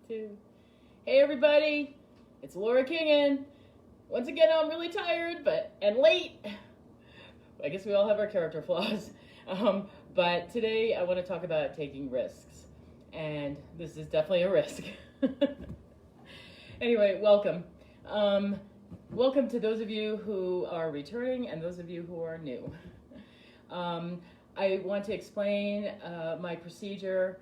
2. Hey everybody, it's Laura Kinghan. Once again, I'm really tired and late. I guess we all have our character flaws. But today I want to talk about taking risks. And this is definitely a risk. Anyway, welcome. Welcome to those of you who are returning and those of you who are new. I want to explain my procedure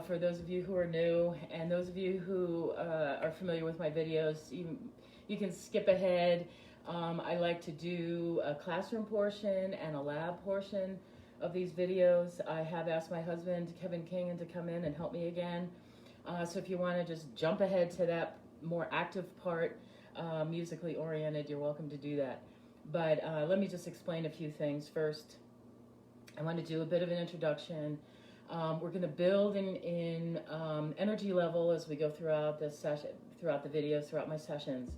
for those of you who are new, and those of you who are familiar with my videos, you can skip ahead. I like to do a classroom portion and a lab portion of these videos. I have asked my husband, Kinghan, to come in and help me again. So if you want to just jump ahead to that more active part, musically oriented, you're welcome to do that. But let me just explain a few things first. I want to do a bit of an introduction. We're going to build in energy level as we go throughout the session, throughout the videos, throughout my sessions.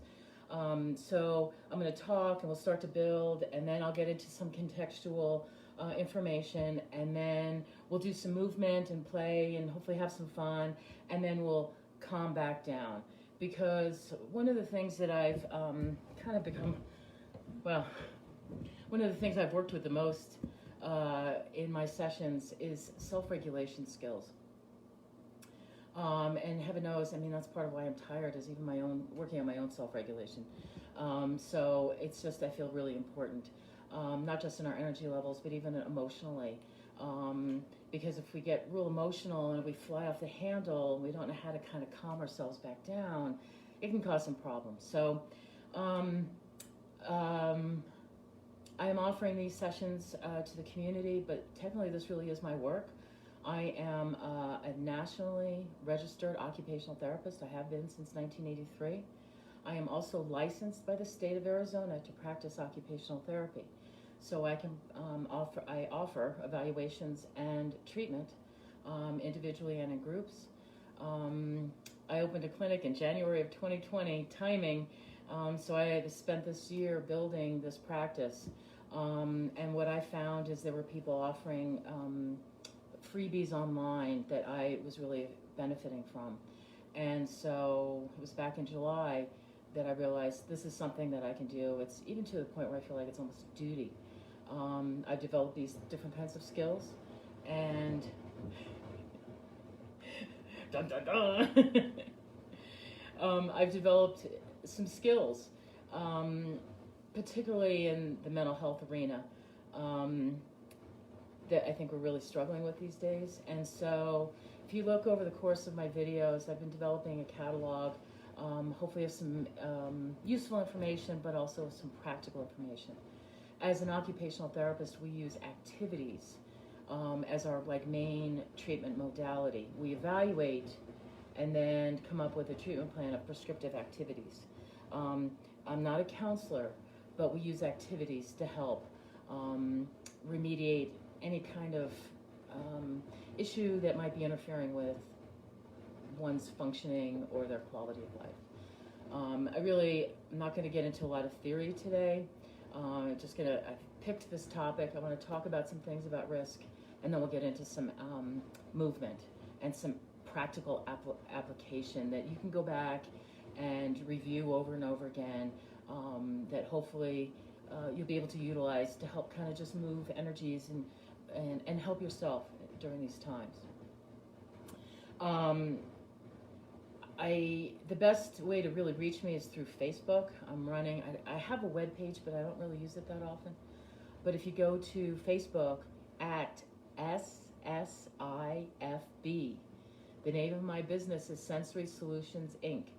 So I'm going to talk and we'll start to build, and then I'll get into some contextual information, and then we'll do some movement and play and hopefully have some fun, and then we'll calm back down. Because one of the things that I've kind of become, well, one of the things I've worked with the most in my sessions is self-regulation skills. And heaven knows, I mean, that's part of why I'm tired, is even working on my own self-regulation. So it's just, I feel really important, not just in our energy levels, but even emotionally. Because if we get real emotional and we fly off the handle and we don't know how to kind of calm ourselves back down, it can cause some problems. So I am offering these sessions to the community, but technically this really is my work. I am a nationally registered occupational therapist. I have been since 1983. I am also licensed by the state of Arizona to practice occupational therapy. So I can offer evaluations and treatment individually and in groups. I opened a clinic in January of 2020, timing. So I spent this year building this practice. And what I found is there were people offering freebies online that I was really benefiting from. And so it was back in July that I realized this is something that I can do. It's even to the point where I feel like it's almost a duty. I've developed these different kinds of skills, and dun, dun, dun. I've developed some skills, particularly in the mental health arena, that I think we're really struggling with these days. And so if you look over the course of my videos, I've been developing a catalog, hopefully of some useful information, but also some practical information. As an occupational therapist, we use activities as our main treatment modality. We evaluate and then come up with a treatment plan of prescriptive activities. I'm not a counselor, but we use activities to help remediate any kind of issue that might be interfering with one's functioning or their quality of life. I'm not going to get into a lot of theory today. I've picked this topic. I want to talk about some things about risk, and then we'll get into some movement and some practical application that you can go back and review over and over again, that hopefully you'll be able to utilize to help kind of just move energies and help yourself during these times. The best way to really reach me is through Facebook. I have a web page, but I don't really use it that often. But if you go to Facebook at SSIFB, the name of my business is Sensory Solutions, Inc.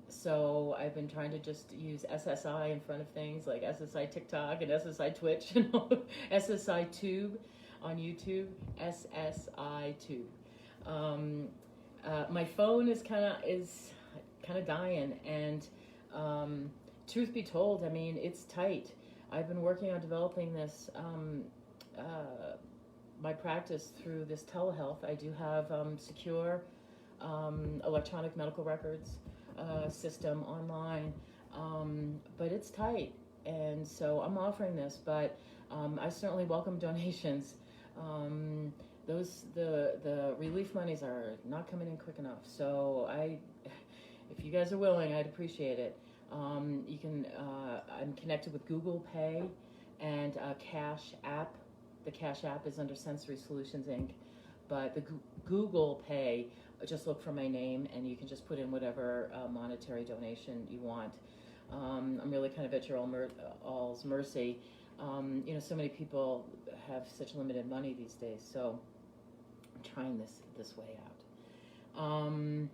So I've been trying to just use SSI in front of things like SSI TikTok and SSI Twitch and SSI Tube on YouTube, SSI Tube. My phone is kind of dying, and truth be told, I mean, it's tight. I've been working on developing this my practice through this telehealth. I do have secure electronic medical records system online, but it's tight, and so I'm offering this, but I certainly welcome donations. the relief monies are not coming in quick enough. So if you guys are willing, I'd appreciate it. You can, I'm connected with Google Pay and Cash App. The Cash App is under Sensory Solutions Inc. But the Google Pay, just look for my name and you can just put in whatever monetary donation you want. I'm really kind of at your all's mercy. You know, so many people have such limited money these days, so I'm trying this way out.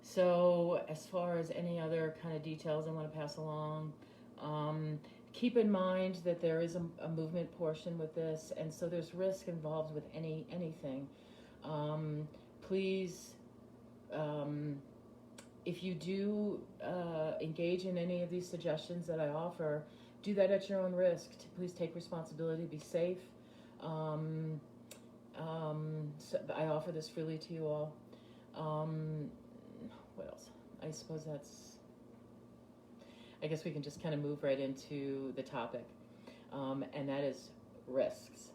So as far as any other kind of details I want to pass along, keep in mind that there is a movement portion with this, and so there's risk involved with anything. Please, if you do engage in any of these suggestions that I offer, do that at your own risk. Please take responsibility, be safe. So I offer this freely to you all. What else? I suppose I guess we can just kind of move right into the topic. And that is risks.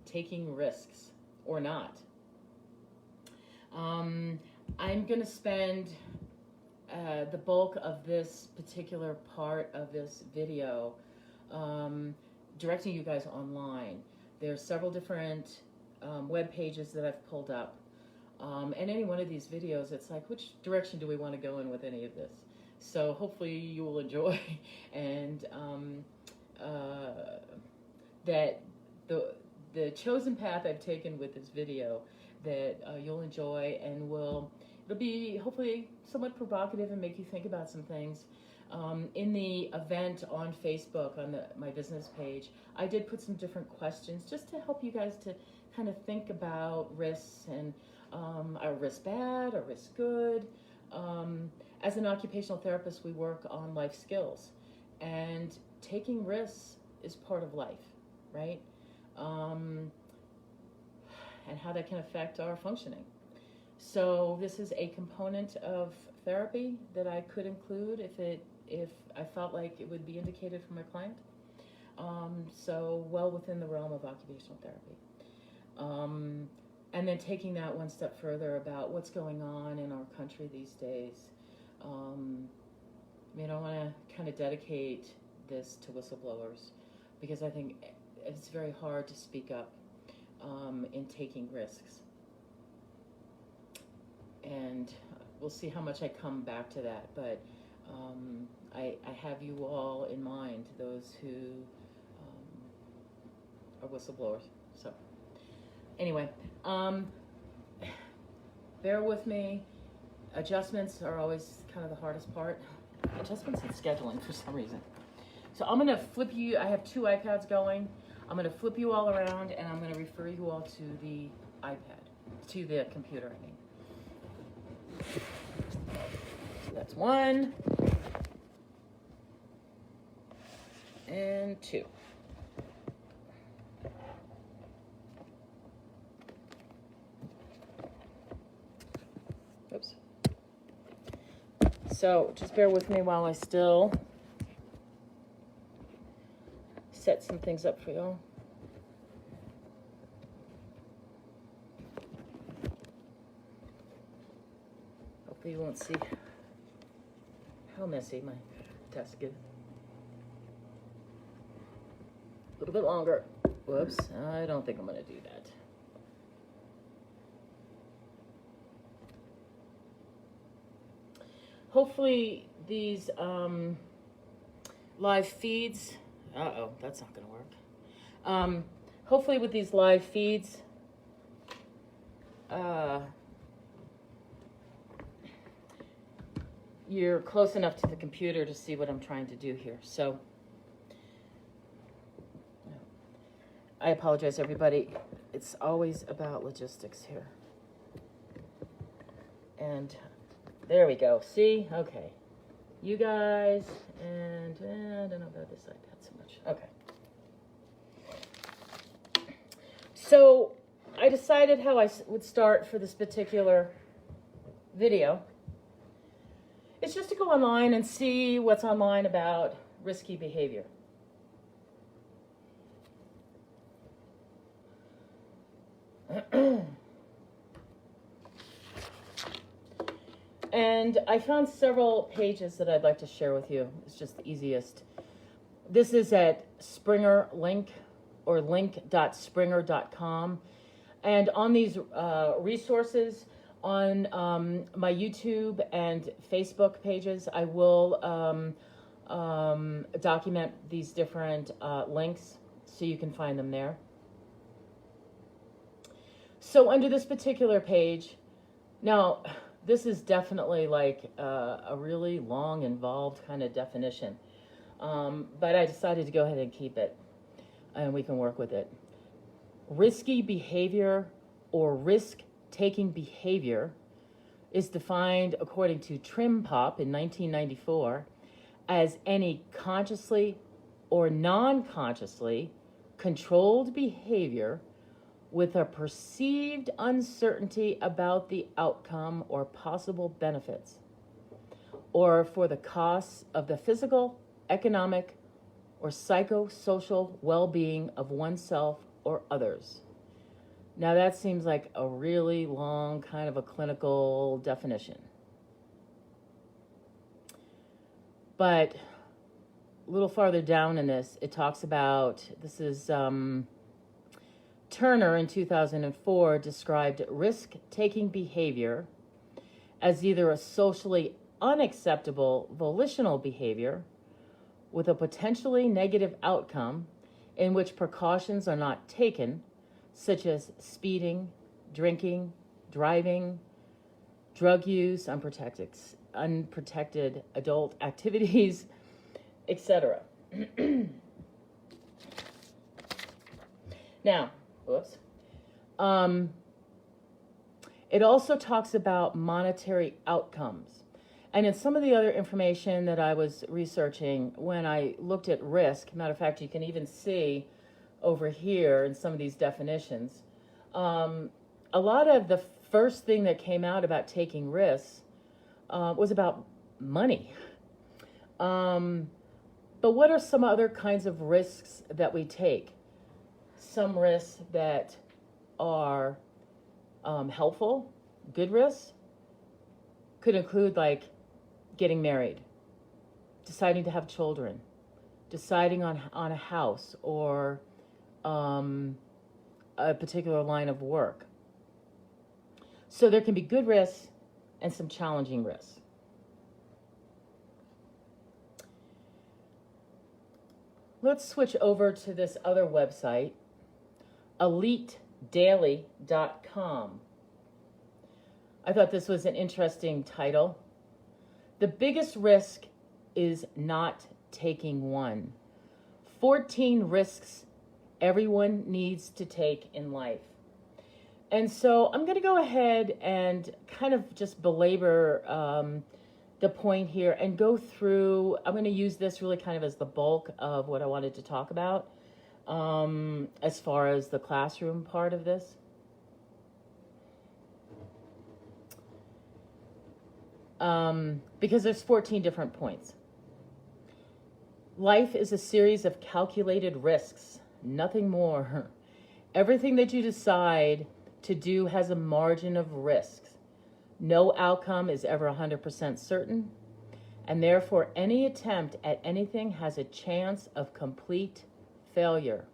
Taking risks or not. I'm going to spend the bulk of this particular part of this video directing you guys online. There's several different web pages that I've pulled up. And any one of these videos, it's like, which direction do we want to go in with any of this? So hopefully you will enjoy and that the chosen path I've taken with this video that you'll enjoy and it'll be hopefully somewhat provocative and make you think about some things. In the event on Facebook, on my business page, I did put some different questions just to help you guys to kind of think about risks and are risks bad, are risks good? As an occupational therapist, we work on life skills, and taking risks is part of life, right? And how that can affect our functioning. So this is a component of therapy that I could include if I felt like it would be indicated for my client. So well within the realm of occupational therapy. And then taking that one step further about what's going on in our country these days. I mean, I want to kind of dedicate this to whistleblowers because I think it's very hard to speak up in taking risks. And we'll see how much I come back to that, but I have you all in mind, those who are whistleblowers. So anyway, bear with me. Adjustments are always kind of the hardest part. Adjustments and scheduling for some reason. So I'm going to flip you. I have two iPads going. I'm going to flip you all around, and I'm going to refer you all to the iPad, to the computer, I mean. So that's 1 and 2. Oops. So just bear with me while I still set some things up for y'all. Hopefully you won't see how messy my desk is. A little bit longer. Whoops, I don't think I'm going to do that. Hopefully these live feeds, that's not going to work. Hopefully with these live feeds, you're close enough to the computer to see what I'm trying to do here. So I apologize, everybody. It's always about logistics here. And there we go. See? Okay. You guys, and I don't know about this iPad so much. Okay. So I decided how I would start for this particular video. It's just to go online and see what's online about risky behavior. And I found several pages that I'd like to share with you. It's just the easiest. This is at Springer link, or link.springer.com. And on these resources, on my YouTube and Facebook pages, I will document these different links so you can find them there. So under this particular page, now this is definitely like a really long, involved kind of definition. But I decided to go ahead and keep it, and we can work with it. Risky behavior or risk-taking behavior is defined according to Trim Pop in 1994 as any consciously or non-consciously controlled behavior with a perceived uncertainty about the outcome or possible benefits, or for the costs of the physical, economic, or psychosocial well-being of oneself or others. Now that seems like a really long kind of a clinical definition. But a little farther down in this, it talks about, this is Turner in 2004 described risk-taking behavior as either a socially unacceptable volitional behavior with a potentially negative outcome in which precautions are not taken, such as speeding, drinking, driving, drug use, unprotected adult activities, etc. Now, whoops. It also talks about monetary outcomes. And in some of the other information that I was researching, when I looked at risk, matter of fact, you can even see over here in some of these definitions, a lot of the first thing that came out about taking risks was about money. But what are some other kinds of risks that we take? Some risks that are helpful, good risks, could include like getting married, deciding to have children, deciding on a house or a particular line of work. So there can be good risks and some challenging risks. Let's switch over to this other website, elitedaily.com. I thought this was an interesting title. The biggest risk is not taking one. 14 risks everyone needs to take in life. And so I'm going to go ahead and kind of just belabor the point here and go through. I'm going to use this really kind of as the bulk of what I wanted to talk about as far as the classroom part of this. Because there's 14 different points. Life is a series of calculated risks, nothing more. Everything that you decide to do has a margin of risks. No outcome is ever 100% certain, and therefore any attempt at anything has a chance of complete failure.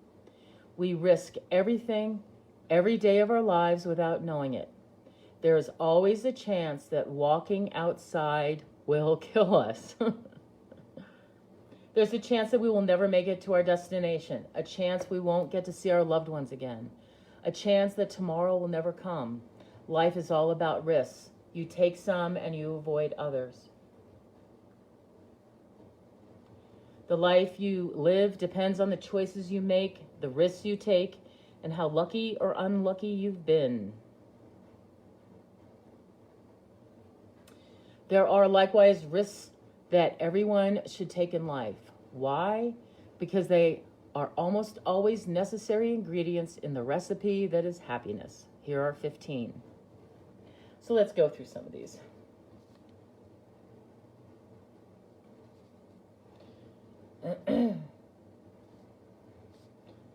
We risk everything, every day of our lives without knowing it. There is always a chance that walking outside will kill us. There's a chance that we will never make it to our destination, a chance we won't get to see our loved ones again, a chance that tomorrow will never come. Life is all about risks. You take some and you avoid others. The life you live depends on the choices you make, the risks you take, and how lucky or unlucky you've been. There are likewise risks that everyone should take in life. Why? Because they are almost always necessary ingredients in the recipe that is happiness. Here are 15. So let's go through some of these.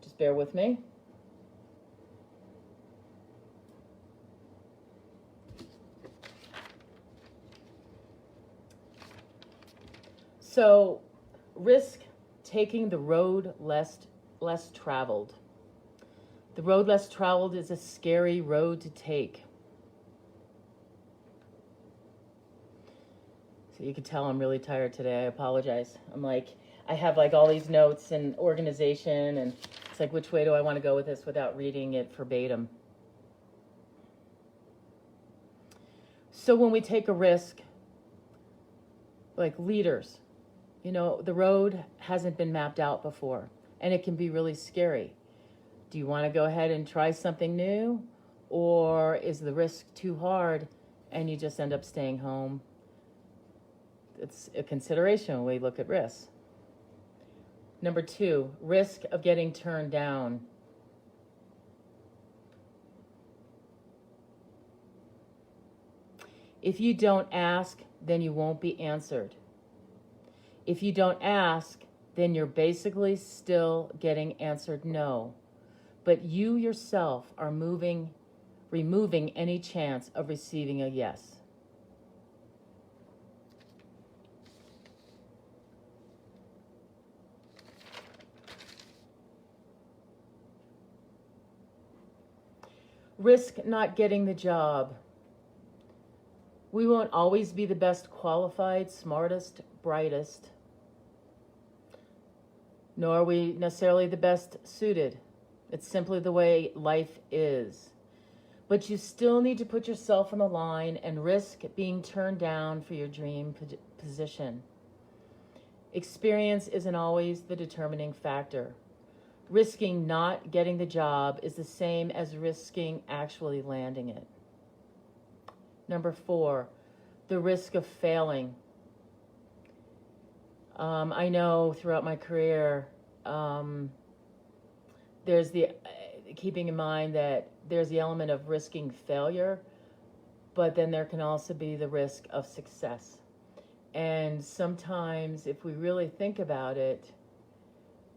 Just bear with me. So, risk taking the road less traveled. The road less traveled is a scary road to take. So you can tell I'm really tired today. I apologize. I have like all these notes and organization, and it's like, which way do I want to go with this without reading it verbatim? So when we take a risk, like leaders, the road hasn't been mapped out before, and it can be really scary. Do you want to go ahead and try something new, or is the risk too hard and you just end up staying home? It's a consideration when we look at risks. Number 2, risk of getting turned down. If you don't ask, then you won't be answered. If you don't ask, then you're basically still getting answered no. But you yourself are removing any chance of receiving a yes. Risk not getting the job. We won't always be the best qualified, smartest, brightest, nor are we necessarily the best suited. It's simply the way life is. But you still need to put yourself on the line and risk being turned down for your dream position. Experience isn't always the determining factor. Risking not getting the job is the same as risking actually landing it. Number 4, the risk of failing. I know throughout my career, there's keeping in mind that there's the element of risking failure, but then there can also be the risk of success. And sometimes, if we really think about it,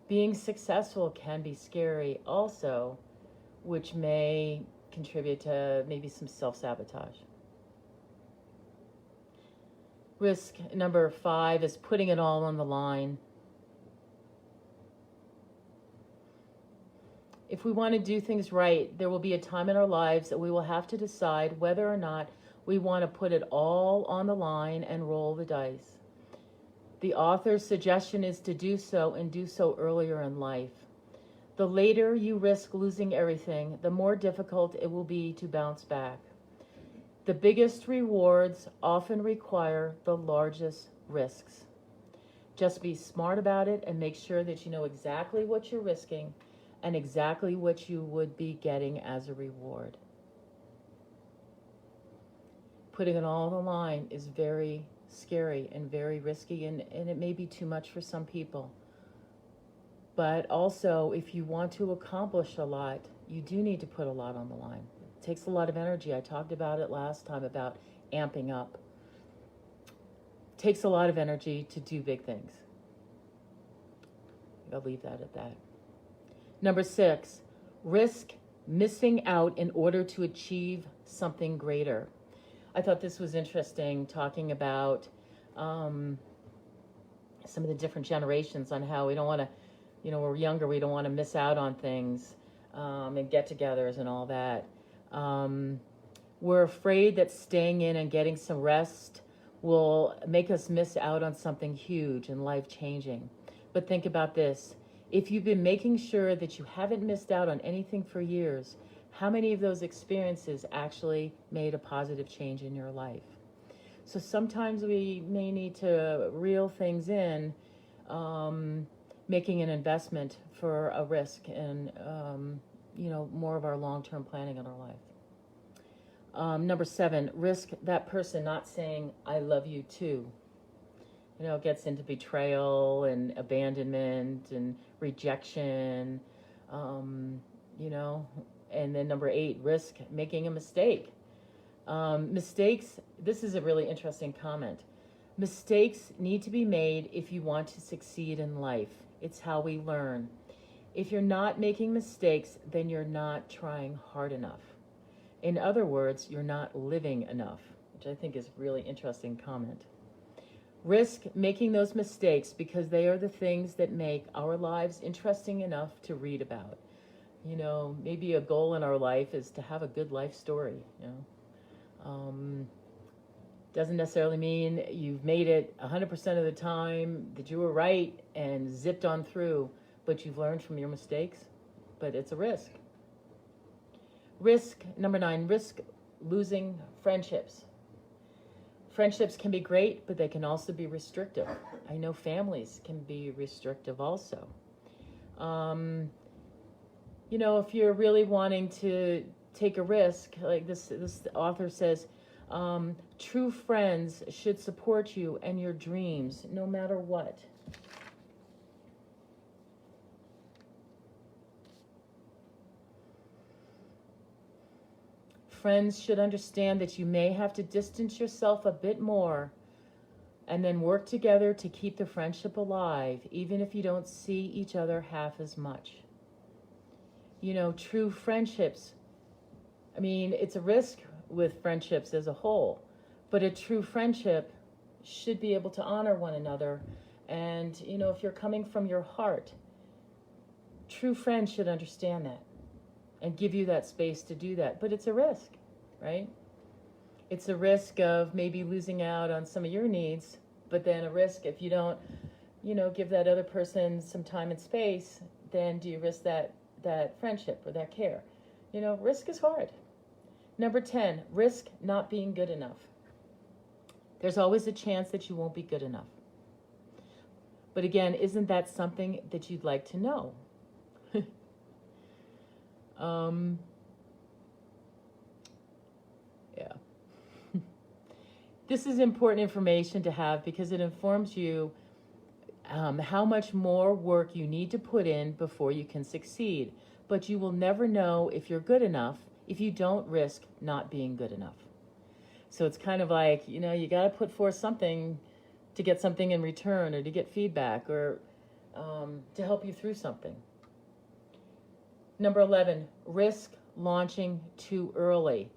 being successful can be scary also, which may contribute to maybe some self-sabotage. Risk number 5 is putting it all on the line. If we want to do things right, there will be a time in our lives that we will have to decide whether or not we want to put it all on the line and roll the dice. The author's suggestion is to do so and do so earlier in life. The later you risk losing everything, the more difficult it will be to bounce back. The biggest rewards often require the largest risks. Just be smart about it and make sure that you know exactly what you're risking and exactly what you would be getting as a reward. Putting it all on the line is very scary and very risky, and it may be too much for some people. But also, if you want to accomplish a lot, you do need to put a lot on the line. It takes a lot of energy. I talked about it last time about amping up. It takes a lot of energy to do big things. I'll leave that at that. Number 6, risk missing out in order to achieve something greater. I thought this was interesting, talking about some of the different generations on how we don't want to, we're younger, we don't want to miss out on things and get-togethers and all that. We're afraid that staying in and getting some rest will make us miss out on something huge and life-changing. But think about this. If you've been making sure that you haven't missed out on anything for years, how many of those experiences actually made a positive change in your life? So sometimes we may need to reel things in, making an investment for a risk and, more of our long-term planning in our life. Number 7, risk that person not saying, "I love you too." It gets into betrayal and abandonment and rejection, And then number 8, risk making a mistake. Mistakes, this is a really interesting comment. Mistakes need to be made if you want to succeed in life. It's how we learn. If you're not making mistakes, then you're not trying hard enough. In other words, you're not living enough, which I think is a really interesting comment. Risk making those mistakes because they are the things that make our lives interesting enough to read about. You know, maybe a goal in our life is to have a good life story, you know. Doesn't necessarily mean you've made it 100% of the time, that you were right and zipped on through, but you've learned from your mistakes. But it's a risk. Risk, number 9, risk losing friendships. Friendships can be great, but they can also be restrictive. I know families can be restrictive also. You know, if you're really wanting to take a risk, like this author says, true friends should support you and your dreams no matter what. Friends should understand that you may have to distance yourself a bit more and then work together to keep the friendship alive, even if you don't see each other half as much. You know, true friendships, I mean, it's a risk with friendships as a whole, but a true friendship should be able to honor one another. And, you know, if you're coming from your heart, true friends should understand that and give you that space to do that. But it's a risk, right? It's a risk of maybe losing out on some of your needs, but then a risk if you don't, you know, give that other person some time and space, then do you risk that friendship or that care? You know, risk is hard. Number 10, risk not being good enough. There's always a chance that you won't be good enough. But again, isn't that something that you'd like to know? Yeah. This is important information to have because it informs you how much more work you need to put in before you can succeed. But you will never know if you're good enough if you don't risk not being good enough. So it's kind of like, you know, you got to put forth something to get something in return or to get feedback or to help you through something. Number 11, risk launching too early.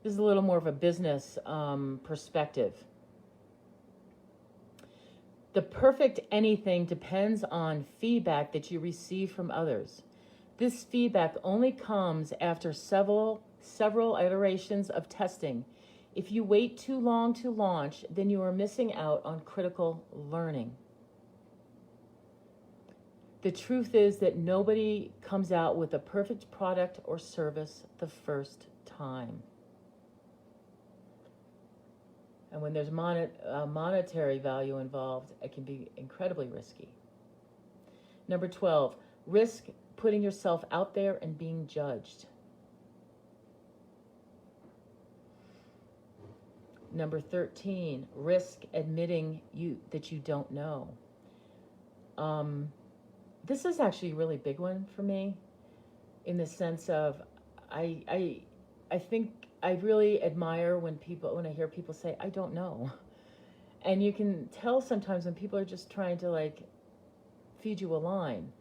This is a little more of a business perspective. The perfect anything depends on feedback that you receive from others. This feedback only comes after several iterations of testing. If you wait too long to launch, then you are missing out on critical learning. The truth is that nobody comes out with a perfect product or service the first time. And when there's monetary value involved, it can be incredibly risky. Number 12, risk putting yourself out there and being judged. Number 13, risk admitting that you don't know. This is actually a really big one for me in the sense of I think I really admire when I hear people say, I don't know. And you can tell sometimes when people are just trying to like feed you a line.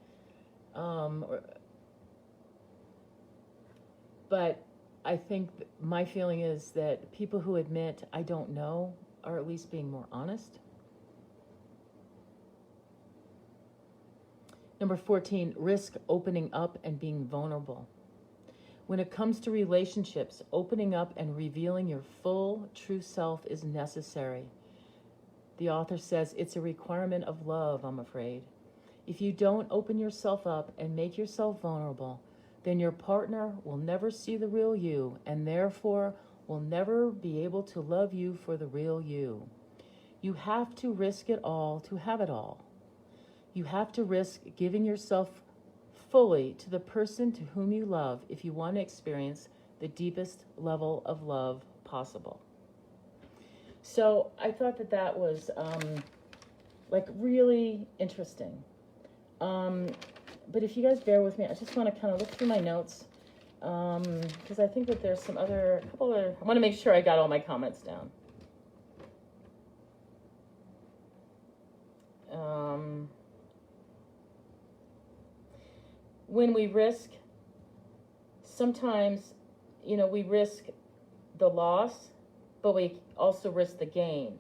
But I think my feeling is that people who admit I don't know are at least being more honest. Number 14, risk opening up and being vulnerable. When it comes to relationships, opening up and revealing your full, true self is necessary. The author says it's a requirement of love, I'm afraid. If you don't open yourself up and make yourself vulnerable, then your partner will never see the real you and therefore will never be able to love you for the real you. You have to risk it all to have it all. You have to risk giving yourself fully to the person to whom you love if you want to experience the deepest level of love possible. So I thought that was like really interesting. But if you guys bear with me, I just want to kind of look through my notes because I think that there's I want to make sure I got all my comments down. When we risk, sometimes, you know, we risk the loss, but we also risk the gain.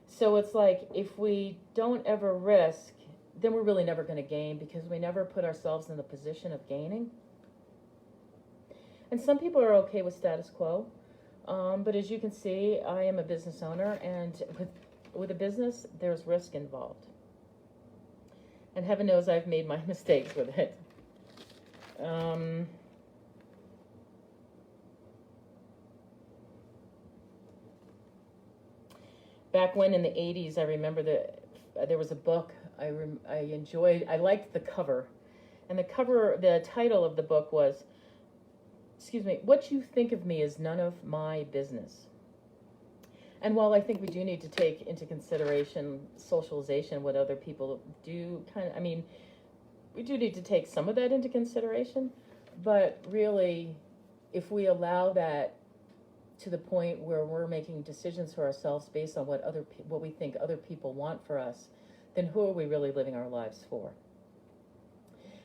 So it's like if we don't ever risk, then we're really never going to gain, because we never put ourselves in the position of gaining. And some people are okay with status quo. But as you can see, I am a business owner, and with a business, there's risk involved. And heaven knows I've made my mistakes with it. Back when in the 80s, I remember that there was a book I enjoyed. I liked the cover. And the title of the book was, What You Think of Me Is None of My Business. And while I think we do need to take into consideration socialization, what other people do, we do need to take some of that into consideration. But really, if we allow that to the point where we're making decisions for ourselves based on what we think other people want for us, then who are we really living our lives for?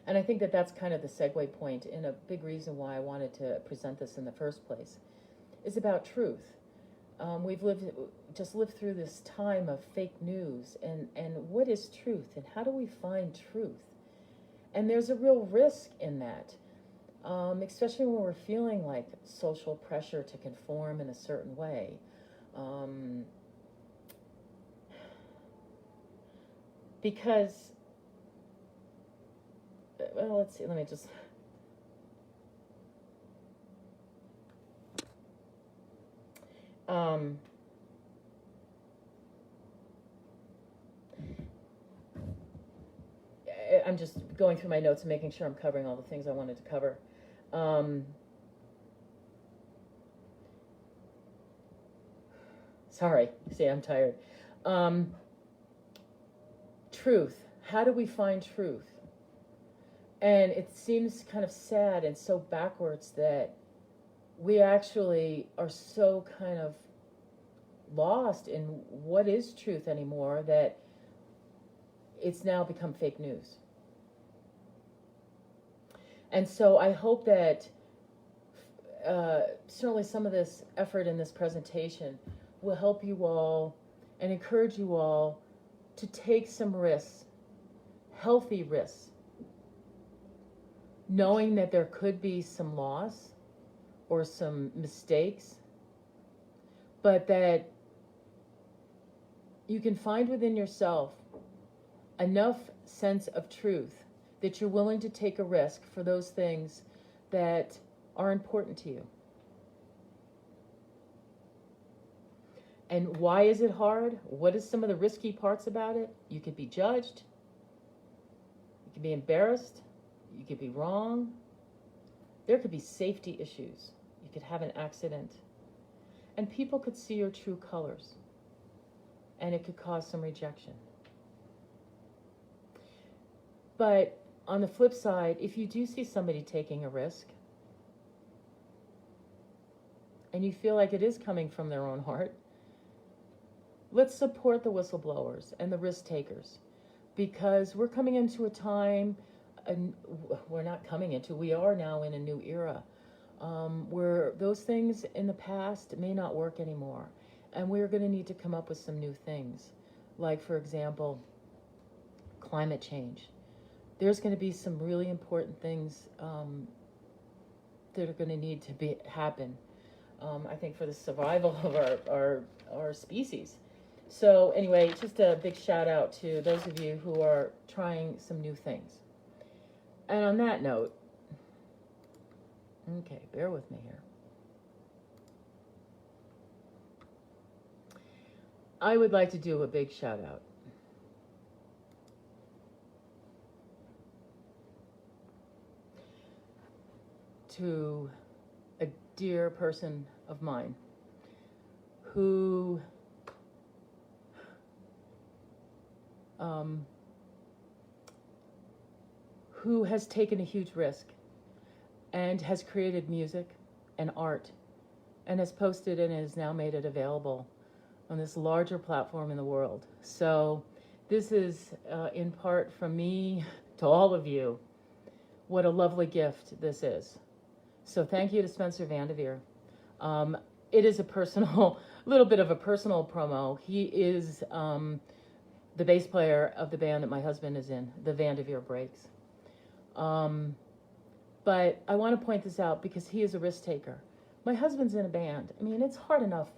And I think that that's kind of the segue point, and a big reason why I wanted to present this in the first place is about truth. We've lived through this time of fake news, and what is truth, and how do we find truth? And there's a real risk in that, especially when we're feeling like social pressure to conform in a certain way. Because, well, let's see, let me just... I'm just going through my notes and making sure I'm covering all the things I wanted to cover. Sorry, see, I'm tired. Truth. How do we find truth? And it seems kind of sad and so backwards that we actually are so kind of lost in what is truth anymore, that it's now become fake news. And so I hope that certainly some of this effort in this presentation will help you all and encourage you all to take some risks, healthy risks, knowing that there could be some loss or some mistakes, but that you can find within yourself enough sense of truth that you're willing to take a risk for those things that are important to you. And why is it hard? What is some of the risky parts about it? You could be judged. You could be embarrassed. You could be wrong. There could be safety issues. You could have an accident. And people could see your true colors. And it could cause some rejection. But on the flip side, if you do see somebody taking a risk, and you feel like it is coming from their own heart, let's support the whistleblowers and the risk takers, because we're coming into a time, we are now in a new era, where those things in the past may not work anymore. And we're going to need to come up with some new things. Like, for example, climate change. There's going to be some really important things that are going to need to happen, I think, for the survival of our species. So anyway, just a big shout out to those of you who are trying some new things. And on that note, okay, bear with me here. I would like to do a big shout out to a dear person of mine who has taken a huge risk and has created music and art and has posted and has now made it available on this larger platform in the world. So this is in part from me to all of you. What a lovely gift this is. So thank you to Spencer Vanderveer. It is a personal little bit of a personal promo. He is the bass player of the band that my husband is in, the Vanderveer Breaks. But I want to point this out because he is a risk taker. My husband's in a band. I mean, it's hard enough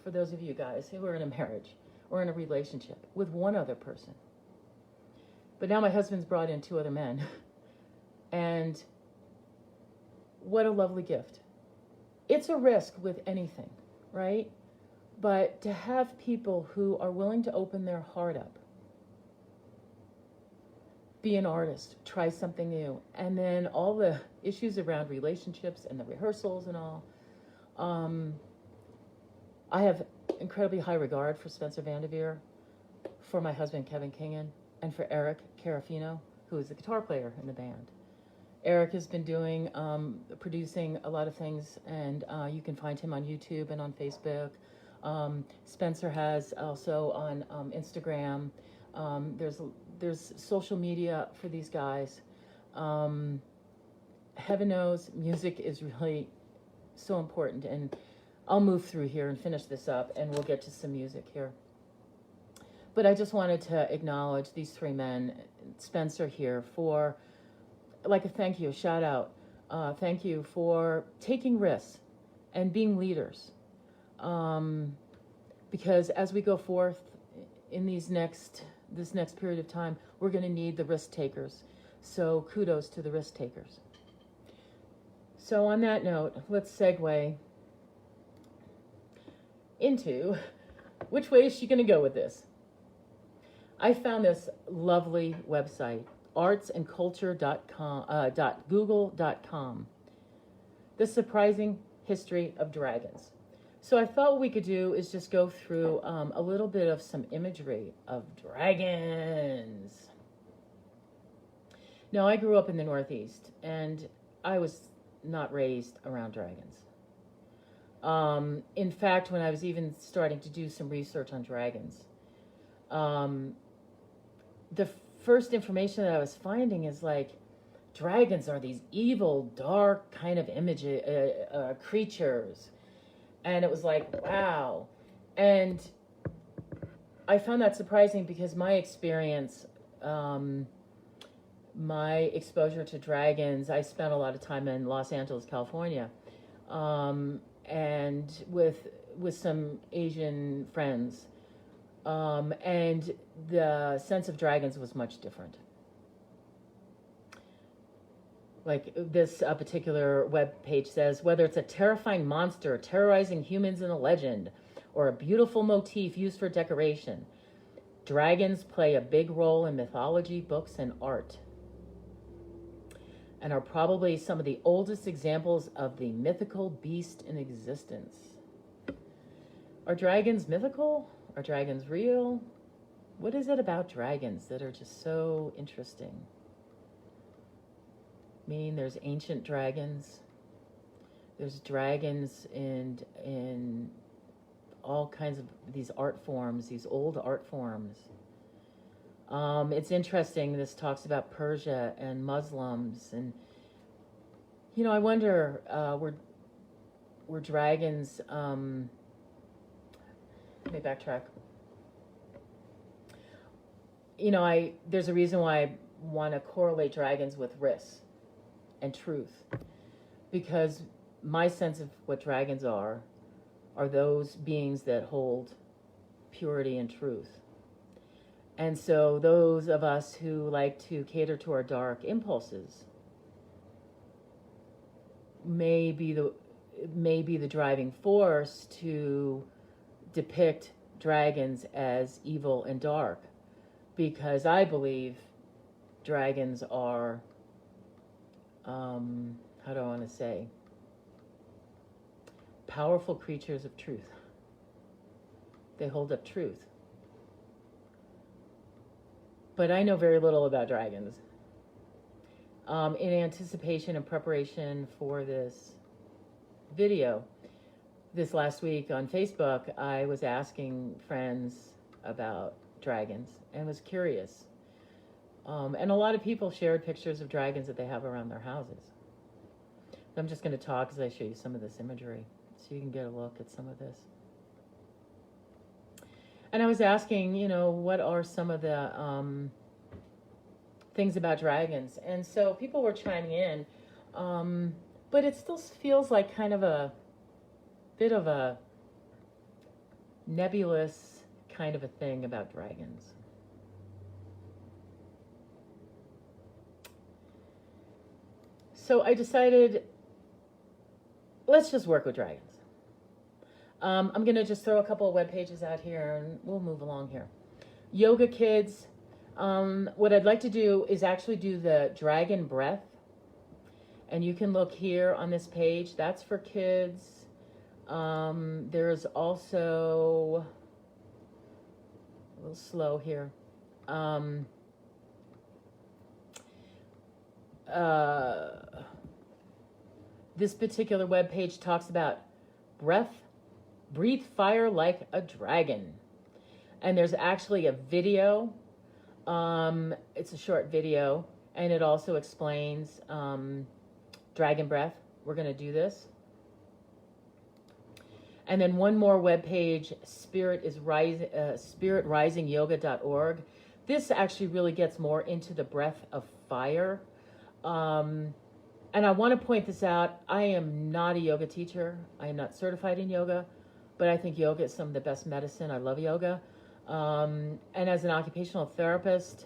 for those of you guys who are in a marriage or in a relationship with one other person. But now my husband's brought in 2 other men. And what a lovely gift. It's a risk with anything, right? But to have people who are willing to open their heart up, be an artist, try something new, and then all the issues around relationships and the rehearsals and all. I have incredibly high regard for Spencer Vanderveer, for my husband Kevin Kinghan, and for Eric Carafino, who is the guitar player in the band. Eric has been doing, producing a lot of things, and you can find him on YouTube and on Facebook. Spencer has also on Instagram. There's social media for these guys. Heaven knows music is really so important, and I'll move through here and finish this up, and we'll get to some music here. But I just wanted to acknowledge these 3 men, Spencer here, for like a thank you, a shout out. Thank you for taking risks and being leaders. Because as we go forth in this next period of time, we're going to need the risk takers. So kudos to the risk takers. So on that note, let's segue into which way is she going to go with this. I found this lovely website, artsandculture.google.com, The Surprising History of Dragons. So I thought what we could do is just go through a little bit of some imagery of dragons. Now, I grew up in the Northeast, and I was not raised around dragons. In fact, when I was even starting to do some research on dragons, the first information that I was finding is like, dragons are these evil, dark kind of creatures. And it was like, wow. And I found that surprising because my experience, my exposure to dragons, I spent a lot of time in Los Angeles, California, and with some Asian friends. And the sense of dragons was much different. Like this particular web page says, whether it's a terrifying monster terrorizing humans in a legend or a beautiful motif used for decoration, dragons play a big role in mythology, books, and art, and are probably some of the oldest examples of the mythical beast in existence. Are dragons mythical? Are dragons real? What is it about dragons that are just so interesting? I mean, there's ancient dragons. There's dragons in all kinds of these art forms, these old art forms. It's interesting, this talks about Persia and Muslims. And, you know, I wonder, were dragons... let me backtrack. You know, there's a reason why I want to correlate dragons with risks and truth, because my sense of what dragons are those beings that hold purity and truth. And so those of us who like to cater to our dark impulses may be the driving force to depict dragons as evil and dark, because I believe dragons are, how do I want to say, powerful creatures of truth. They hold up truth. But I know very little about dragons. In anticipation and preparation for this video, this last week on Facebook, I was asking friends about dragons and was curious. And a lot of people shared pictures of dragons that they have around their houses. I'm just going to talk as I show you some of this imagery so you can get a look at some of this. And I was asking, you know, what are some of the things about dragons? And so people were chiming in, but it still feels like kind of a bit of a nebulous kind of a thing about dragons. So I decided, let's just work with dragons. I'm going to just throw a couple of web pages out here and we'll move along here. Yoga Kids. What I'd like to do is actually do the dragon breath. And you can look here on this page. That's for kids. There's also, a little slow here. This particular web page talks about breathe fire like a dragon. And there's actually a video. It's a short video, and it also explains dragon breath. We're going to do this. And then one more web page, spiritrisingyoga.org. This actually really gets more into the breath of fire. And I want to point this out. I am not a yoga teacher. I am not certified in yoga, but I think yoga is some of the best medicine. I love yoga. And as an occupational therapist,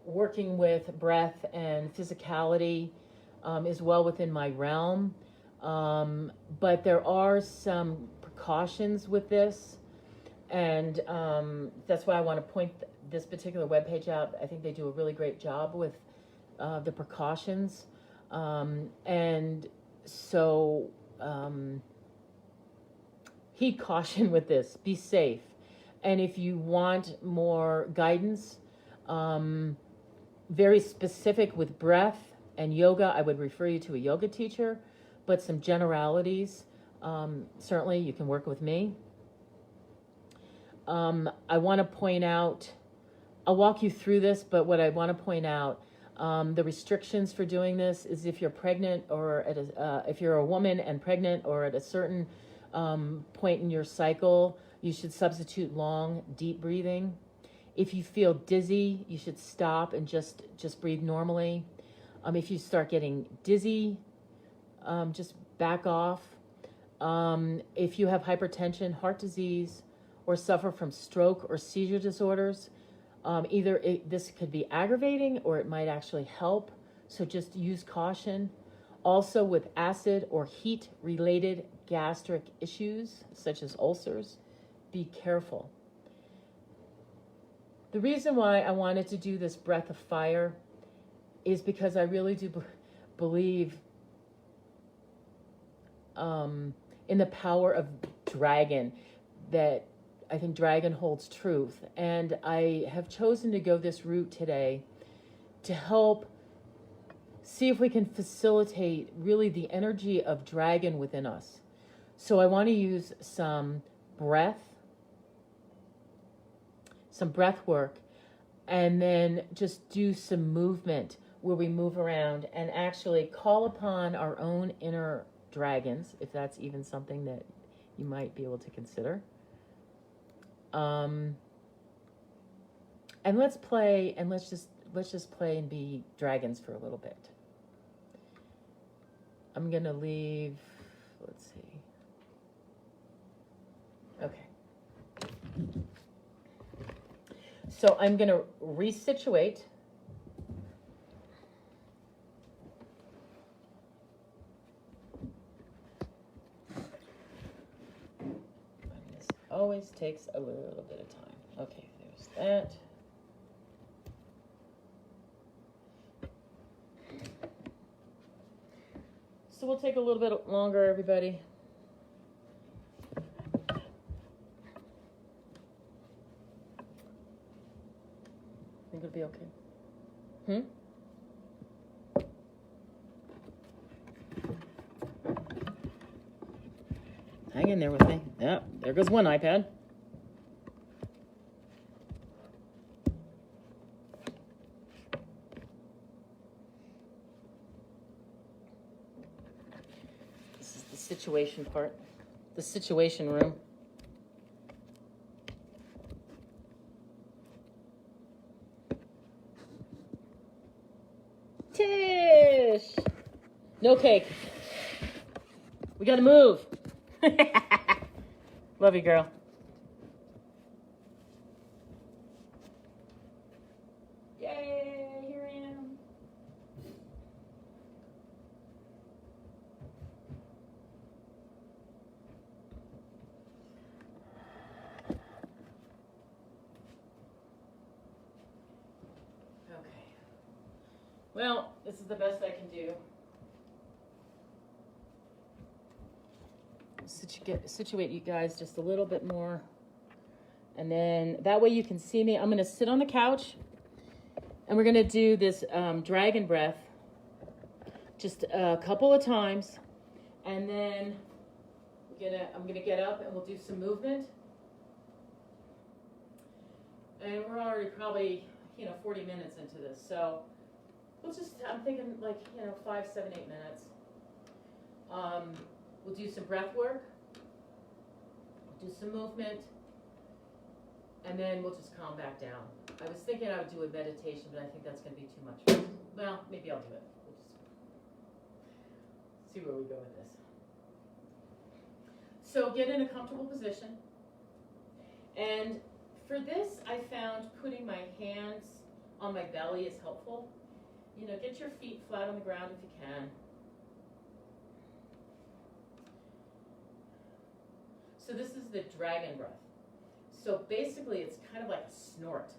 working with breath and physicality is well within my realm. But there are some precautions with this. And that's why I want to point this particular webpage out. I think they do a really great job with the precautions. And so heed caution with this. Be safe. And if you want more guidance, very specific with breath and yoga, I would refer you to a yoga teacher. But some generalities, certainly you can work with me. I want to point out, I'll walk you through this, but what I want to point out, the restrictions for doing this is if you're pregnant or if you're a woman and pregnant or at a certain point in your cycle, you should substitute long, deep breathing. If you feel dizzy, you should stop and just breathe normally. If you start getting dizzy, just back off. If you have hypertension, heart disease, or suffer from stroke or seizure disorders, this could be aggravating or it might actually help. So just use caution. Also with acid or heat-related gastric issues, such as ulcers, be careful. The reason why I wanted to do this breath of fire is because I really do believe in the power of dragon, that I think dragon holds truth. And I have chosen to go this route today to help see if we can facilitate really the energy of dragon within us. So I want to use some breath work, and then just do some movement where we move around and actually call upon our own inner dragons, if that's even something that you might be able to consider. And let's play, and let's just play and be dragons for a little bit. I'm gonna leave, let's see. Okay. So I'm gonna resituate. This always takes a little bit of time. Okay, there's that. So we'll take a little bit longer, everybody. Think it'll be okay? Hang in there with me. Yep, there goes one iPad. This is the situation part, the situation room. No cake. We gotta move. Love you, girl. Yay, here I am. Okay. Well, this is the best I can do. Situate you guys just a little bit more. And then that way you can see me. I'm going to sit on the couch and we're going to do this dragon breath just a couple of times. And then I'm going to get up and we'll do some movement. And we're already probably, 40 minutes into this. So I'm thinking like, 5, 7, 8 minutes. We'll do some breath work, do some movement, and then we'll just calm back down. I was thinking I would do a meditation, but I think that's going to be too much. Well, maybe I'll do it. We'll just see where we go with this. So get in a comfortable position. And for this, I found putting my hands on my belly is helpful. Get your feet flat on the ground if you can. So this is the dragon breath. So basically it's kind of like a snort.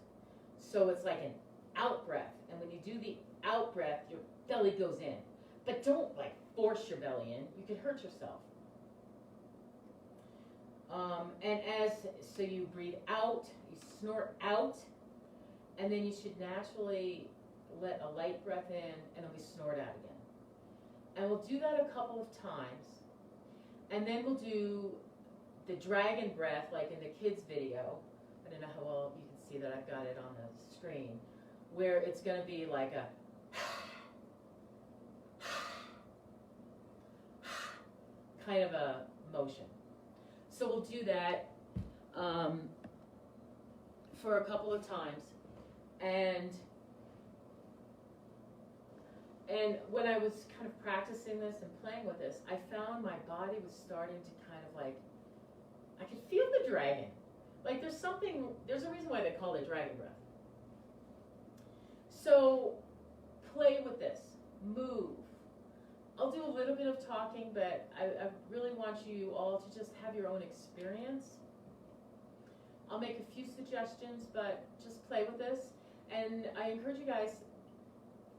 So it's like an out breath. And when you do the out breath, your belly goes in. But don't force your belly in. You could hurt yourself. So you breathe out, you snort out, and then you should naturally let a light breath in and then we snort out again. And we'll do that a couple of times. And then we'll do the dragon breath, like in the kids' video. I don't know how well you can see that. I've got it on the screen. Where it's going to be like a kind of a motion. So we'll do that for a couple of times. And when I was kind of practicing this and playing with this, I found my body was starting to kind of I could feel the dragon. There's a reason why they call it dragon breath. So play with this, move. I'll do a little bit of talking, but I really want you all to just have your own experience. I'll make a few suggestions, but just play with this. And I encourage you guys,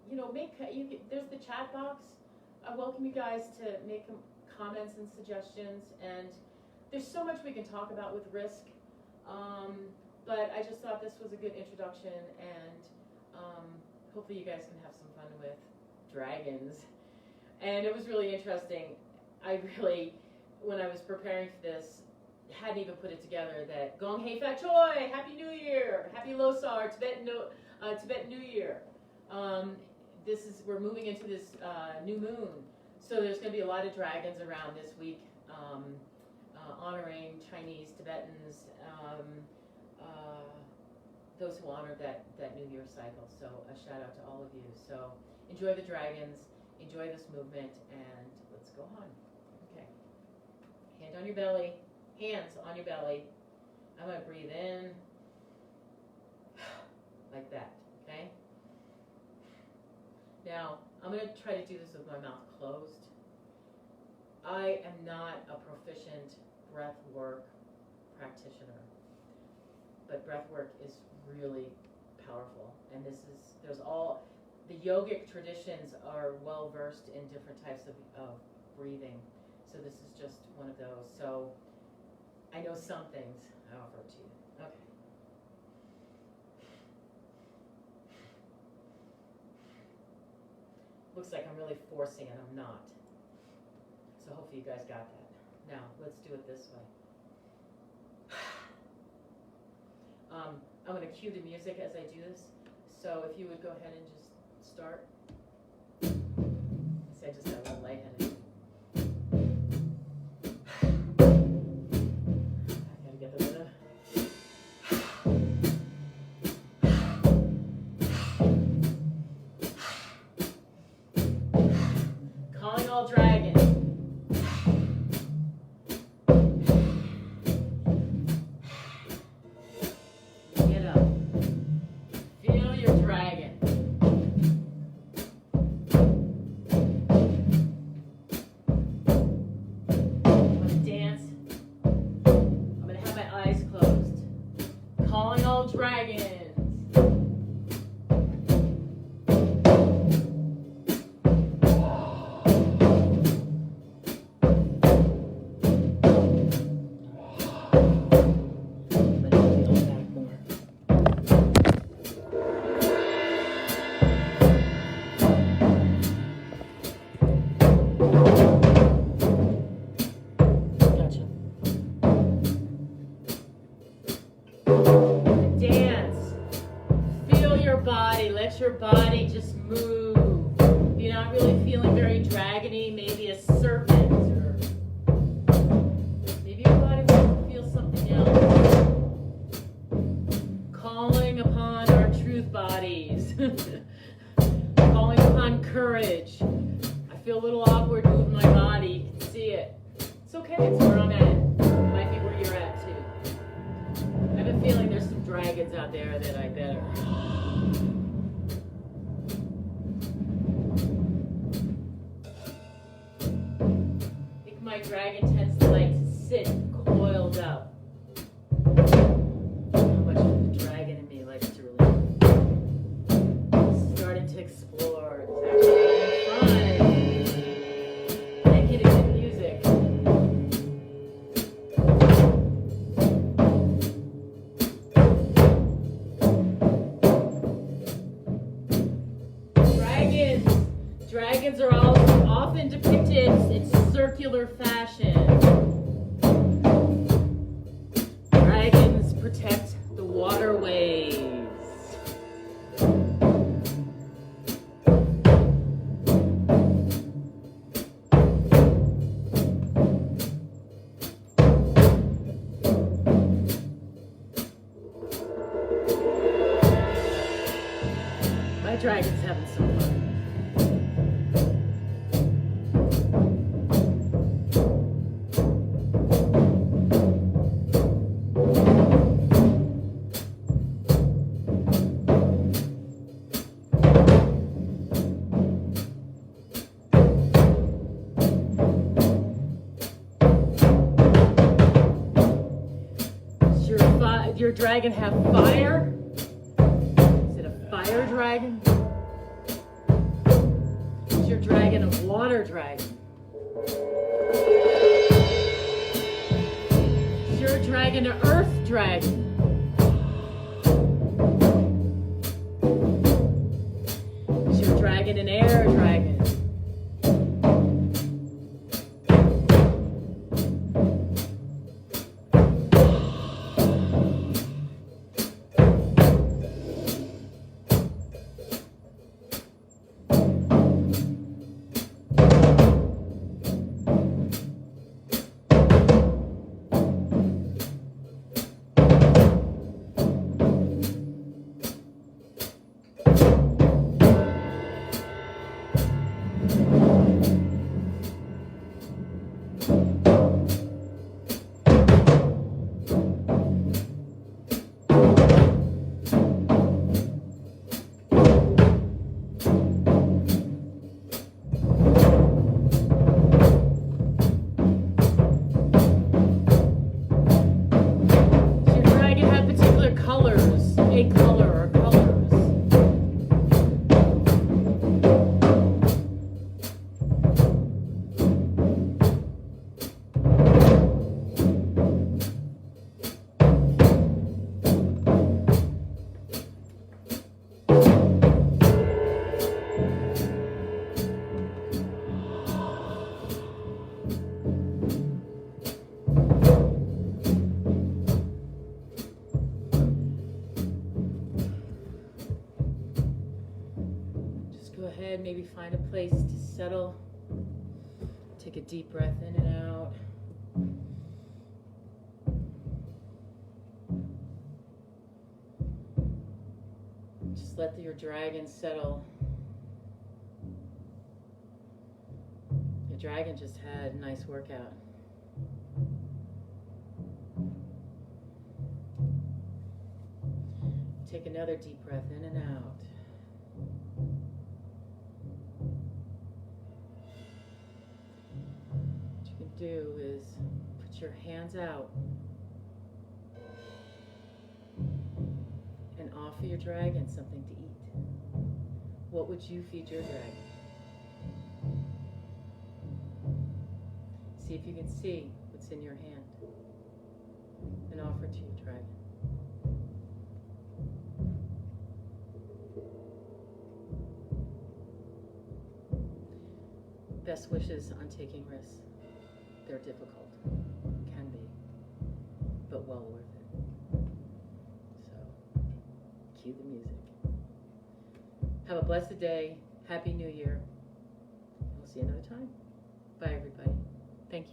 there's the chat box. I welcome you guys to make comments and suggestions. And there's so much we can talk about with risk. But I just thought this was a good introduction, and hopefully you guys can have some fun with dragons. And it was really interesting. When I was preparing for this, hadn't even put it together that Gong Hei Fat Choi, Happy New Year, Happy Losar, Tibetan New Year. We're moving into this new moon, so there's going to be a lot of dragons around this week, honoring Chinese, Tibetans, those who honor that New Year cycle. So a shout out to all of you. So enjoy the dragons, enjoy this movement, and let's go on. Okay. Hand on your belly, hands on your belly. I'm going to breathe in like that, okay? Now, I'm going to try to do this with my mouth closed. I am not a proficient breath work practitioner, but breath work is really powerful. And the yogic traditions are well versed in different types of breathing. So this is just one of those. So I know some things. I offer it to you. Okay. Looks like I'm really forcing it. I'm not. So hopefully you guys got that. Now, let's do it this way. I'm going to cue the music as I do this. So if you would go ahead and just start. See, I just got a little lightheaded. I got to get the rhythm. dragons. Your body just move. If you're not really feeling very dragony, maybe a serpent, or maybe your body wants to feel something else. Calling upon our truth bodies. Calling upon courage. I feel a little awkward moving my body. You can see it. It's okay, it's where I'm at. It might be where you're at too. I have a feeling there's some dragons out there that I better. My dragon tends to like to sit coiled up. How much of the dragon in me likes to really starting to explore. It's actually fun. Thank you to good music. Dragons are often depicted in circular fashion. Dragons protect the waterways. My dragon's having some fun. Your dragon have fire? Is it a fire dragon? Is your dragon a water dragon? Is your dragon an earth dragon? Is your dragon an air dragon? Maybe find a place to settle. Take a deep breath in and out. Just let your dragon settle. Your dragon just had a nice workout. Take another deep breath in and out. Do is put your hands out offer your dragon something to eat. What would you feed your dragon? See if you can see what's in your hand and offer to your dragon. Best wishes on taking risks. They're difficult, can be, but well worth it. So, cue the music. Have a blessed day. Happy New Year. We'll see you another time. Bye, everybody.